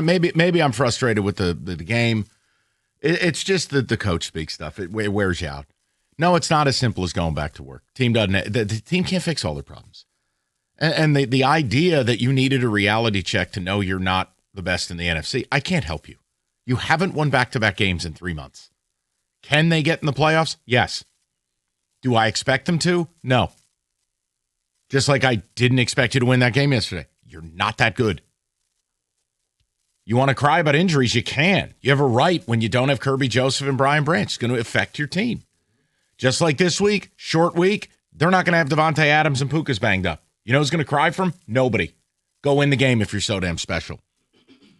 Maybe I'm frustrated with the game. It's just the coach speaks stuff. It wears you out. No, it's not as simple as going back to work. The team can't fix all their problems. And the idea that you needed a reality check to know you're not the best in the NFC, I can't help you. You haven't won back-to-back games in 3 months. Can they get in the playoffs? Yes. Do I expect them to? No. Just like I didn't expect you to win that game yesterday. You're not that good. You want to cry about injuries? You can. You have a right when you don't have Kirby Joseph and Brian Branch. It's going to affect your team. Just like this week, short week, they're not going to have Devontae Adams and Puka's banged up. You know who's going to cry from? Nobody. Go win the game if you're so damn special.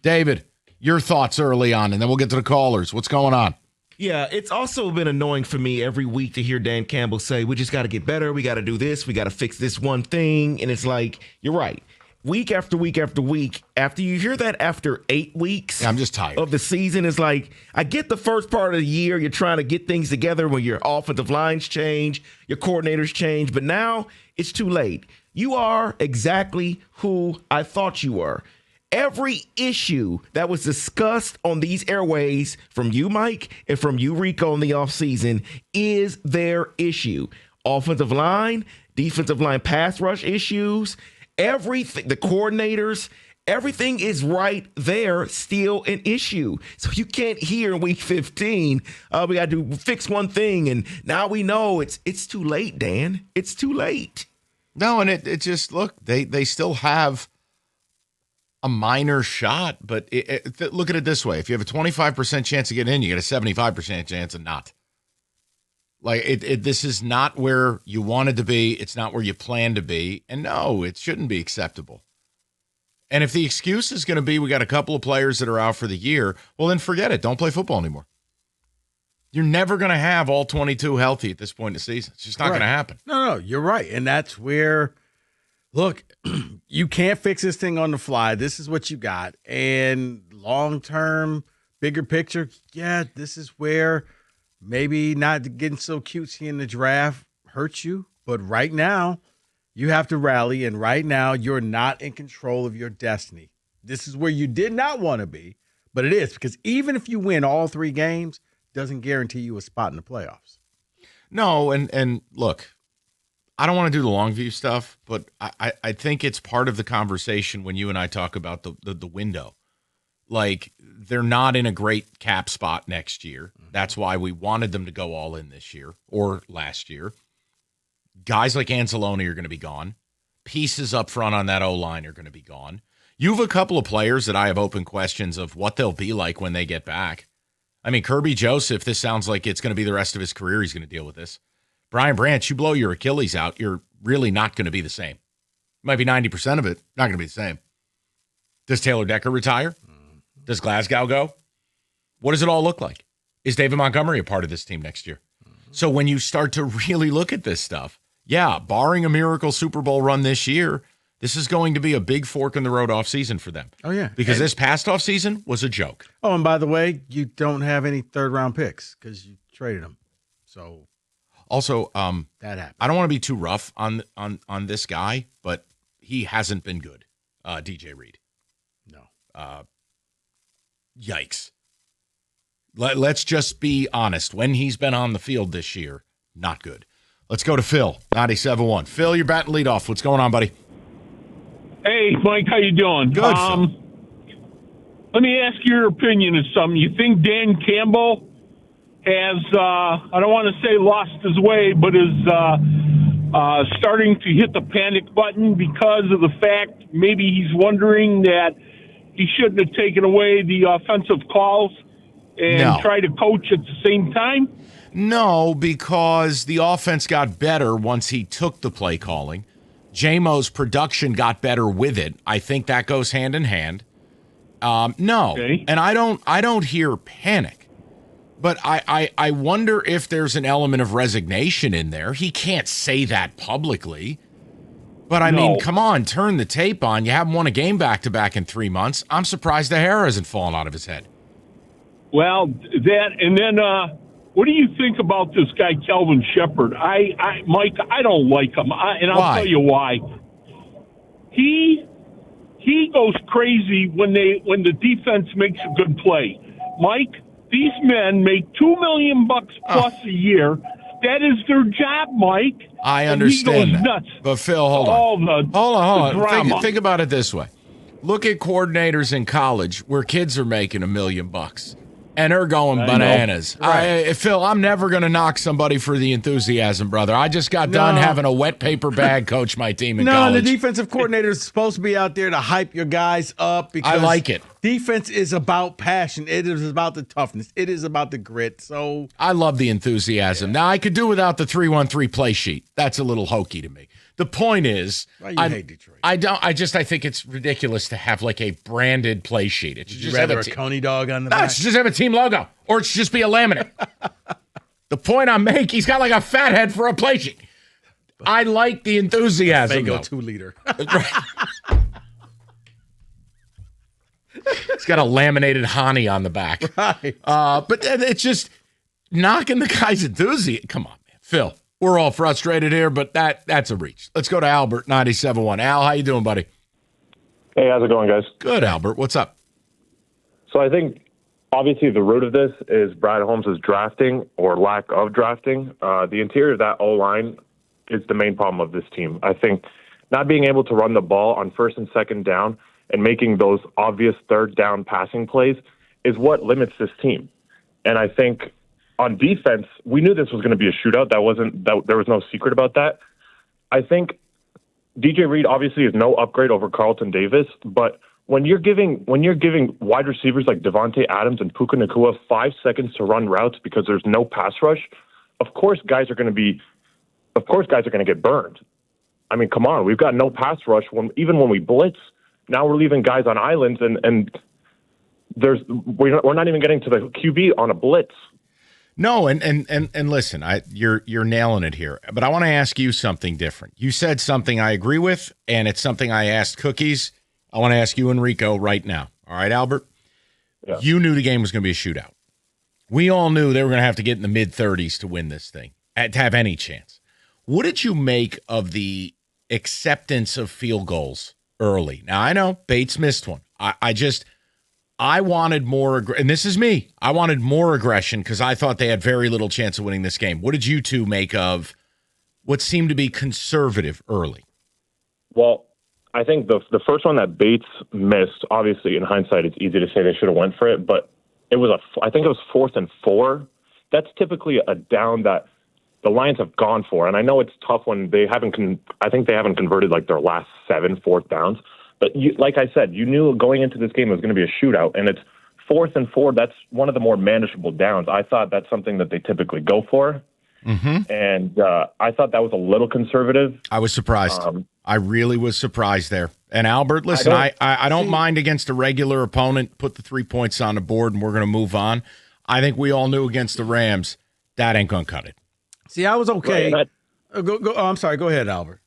David, your thoughts early on, and then we'll get to the callers. What's going on? Yeah, it's also been annoying for me every week to hear Dan Campbell say, we just got to get better. We got to do this. We got to fix this one thing. And it's like, you're right. Week after week after week, after you hear that after 8 weeks I'm just tired of the season, it's like, I get the first part of the year, you're trying to get things together when your offensive lines change, your coordinators change, but now it's too late. You are exactly who I thought you were. Every issue that was discussed on these airways from you, Mike, and from you, Rico, in the offseason is their issue. Offensive line, defensive line pass rush issues, everything, the coordinators, everything is right there, still an issue. So you can't hear in week 15, we got to fix one thing, and now we know it's too late, Dan. It's too late. No, and it just, look, they still have a minor shot, but look at it this way. If you have a 25% chance of getting in, you get a 75% chance of not. Like, this is not where you wanted to be. It's not where you planned to be. And no, it shouldn't be acceptable. And if the excuse is going to be we got a couple of players that are out for the year, well, then forget it. Don't play football anymore. You're never going to have all 22 healthy at this point in the season. It's just not going to happen. No, you're right. And that's where, look, you can't fix this thing on the fly. This is what you got. And long-term, bigger picture, yeah, this is where maybe not getting so cutesy in the draft hurts you. But right now, you have to rally. And right now, you're not in control of your destiny. This is where you did not want to be. But it is, because even if you win all 3 games, doesn't guarantee you a spot in the playoffs. No, and look, I don't want to do the long view stuff, but I think it's part of the conversation when you and I talk about the window. Like, they're not in a great cap spot next year. That's why we wanted them to go all in this year or last year. Guys like Anzalone are going to be gone. Pieces up front on that O-line are going to be gone. You have a couple of players that I have open questions of what they'll be like when they get back. I mean, Kirby Joseph, this sounds like it's going to be the rest of his career he's going to deal with this. Brian Branch, you blow your Achilles out, you're really not going to be the same. Might be 90% of it, not going to be the same. Does Taylor Decker retire? Does Glasgow go? What does it all look like? Is David Montgomery a part of this team next year? So when you start to really look at this stuff, yeah, barring a miracle Super Bowl run this year, this is going to be a big fork in the road offseason for them. Oh, yeah. Because this past offseason was a joke. Oh, and by the way, you don't have any third-round picks because you traded them. So also, that happened. I don't want to be too rough on this guy, but he hasn't been good, DJ Reed. No. Yikes. Let's just be honest. When he's been on the field this year, not good. Let's go to Phil, 97.1. Phil, you're batting leadoff. What's going on, buddy? Hey, Mike, how you doing? Good. Let me ask your opinion of something. You think Dan Campbell has, I don't want to say lost his way, but is starting to hit the panic button because of the fact maybe he's wondering that he shouldn't have taken away the offensive calls and try to coach at the same time? No, because the offense got better once he took the play calling. J-Mo's production got better with it. I think that goes hand in hand. No, okay. And I don't hear panic, but I wonder if there's an element of resignation in there. He can't say that publicly, but I mean, come on, turn the tape on. You haven't won a game back-to-back in 3 months. I'm surprised the hair hasn't fallen out of his head. Well, that, and then what do you think about this guy, Kelvin Shepard? Mike, I don't like him, and I'll tell you why. He he goes crazy when the defense makes a good play. Mike, these men make $2 million plus a year. That is their job, Mike. I understand and he goes that. nuts. But Phil, hold on. Think about it this way. Look at coordinators in college where kids are making $1 million and they're going bananas. Right. Phil, I'm never going to knock somebody for the enthusiasm, brother. I just got done having a wet paper bag coach my team in college. No, the defensive coordinator is supposed to be out there to hype your guys up because I like it. Defense is about passion. It is about the toughness. It is about the grit. So I love the enthusiasm. Now, I could do without the 3-1-3 play sheet. That's a little hokey to me. The point is, I hate Detroit. I think it's ridiculous to have like a branded play sheet. It should just rather have a Coney dog on the back. It should just have a team logo, or it should just be a laminate. The point I'm making, he's got like a fat head for a play sheet. I like the enthusiasm. Fago 2-liter. It's got a laminated Hani on the back. Right. But it's just knocking the guy's enthusiasm. Come on, man. Phil. We're all frustrated here, but that's a reach. Let's go to Albert, 97.1. Al, how you doing, buddy? Hey, how's it going, guys? Good, Albert. What's up? So I think, obviously, the root of this is Brad Holmes' drafting or lack of drafting. The interior of that O-line is the main problem of this team. I think not being able to run the ball on first and second down and making those obvious third down passing plays is what limits this team. And I think on defense, we knew this was going to be a shootout. There was no secret about that. I think DJ Reed obviously is no upgrade over Carlton Davis, but when you're giving wide receivers like Devontae Adams and Puka Nacua 5 seconds to run routes because there's no pass rush, of course guys are going to get burned. I mean, come on, we've got no pass rush even when we blitz. Now we're leaving guys on islands and we're not even getting to the QB on a blitz. No, and listen, you're nailing it here. But I want to ask you something different. You said something I agree with, and it's something I asked Cookies. I want to ask you and Rico right now. All right, Albert? Yeah. You knew the game was going to be a shootout. We all knew they were going to have to get in the mid-30s to win this thing, to have any chance. What did you make of the acceptance of field goals early? Now, I know Bates missed one. I wanted more, and this is me. I wanted more aggression because I thought they had very little chance of winning this game. What did you two make of what seemed to be conservative early? Well, I think the first one that Bates missed, obviously in hindsight, it's easy to say they should have went for it, but I think it was 4th and 4. That's typically a down that the Lions have gone for, and I know it's tough when they haven't. I think they haven't converted like their last 7 4th downs. But like I said, you knew going into this game it was going to be a shootout, and it's 4th and 4. That's one of the more manageable downs. I thought that's something that they typically go for, and I thought that was a little conservative. I was surprised. I really was surprised there. And Albert, listen, I don't mind against a regular opponent. Put the 3 points on the board, and we're going to move on. I think we all knew against the Rams that ain't going to cut it. See, I was okay. Right, I'm sorry. Go ahead, Albert.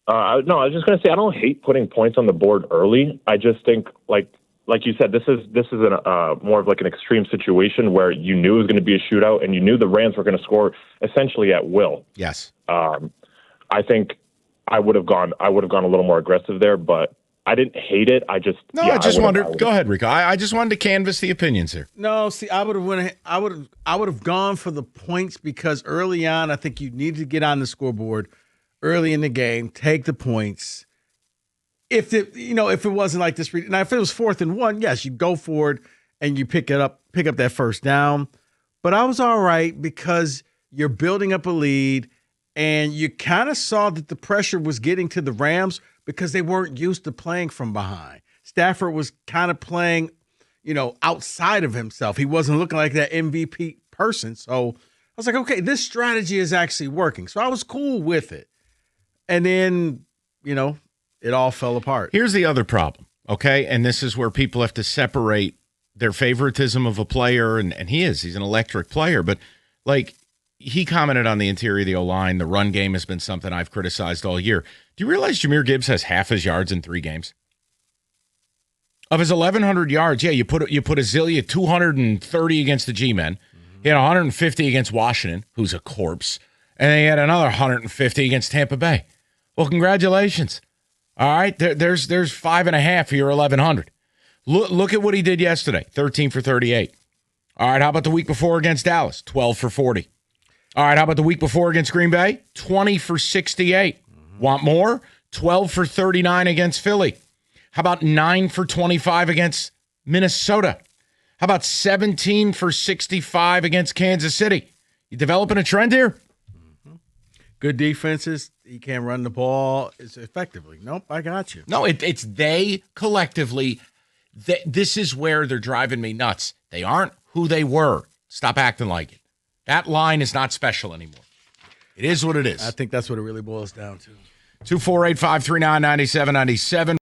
No, I was just going to say I don't hate putting points on the board early. I just think, like you said, this is more of like an extreme situation where you knew it was going to be a shootout and you knew the Rams were going to score essentially at will. Yes. I think I would have gone a little more aggressive there, but I didn't hate it. I just wondered. Go ahead, Rico. I just wanted to canvass the opinions here. No, see, I would have gone for the points because early on, I think you needed to get on the scoreboard early in the game, take the points. If it wasn't like this, now if it was 4th and 1, yes, you go for it and you pick up that first down. But I was all right because you're building up a lead, and you kind of saw that the pressure was getting to the Rams because they weren't used to playing from behind. Stafford was kind of playing, outside of himself. He wasn't looking like that MVP person. So I was like, okay, this strategy is actually working. So I was cool with it. And then, it all fell apart. Here's the other problem, okay? And this is where people have to separate their favoritism of a player, and he's an electric player. But, he commented on the interior of the O-line. The run game has been something I've criticized all year. Do you realize Jahmyr Gibbs has half his yards in 3 games? Of his 1,100 yards, you put Azealia 230 against the G-men. He had 150 against Washington, who's a corpse. And then he had another 150 against Tampa Bay. Well, congratulations. All right, there's 5.5 for your 1,100. Look at what he did yesterday, 13 for 38. All right, how about the week before against Dallas, 12 for 40. All right, how about the week before against Green Bay, 20 for 68. Want more? 12 for 39 against Philly. How about 9 for 25 against Minnesota? How about 17 for 65 against Kansas City? You developing a trend here? Good defenses. He can't run the ball as effectively. Nope, I got you. No, it's they collectively. This is where they're driving me nuts. They aren't who they were. Stop acting like it. That line is not special anymore. It is what it is. I think that's what it really boils down to. 248-539-9797.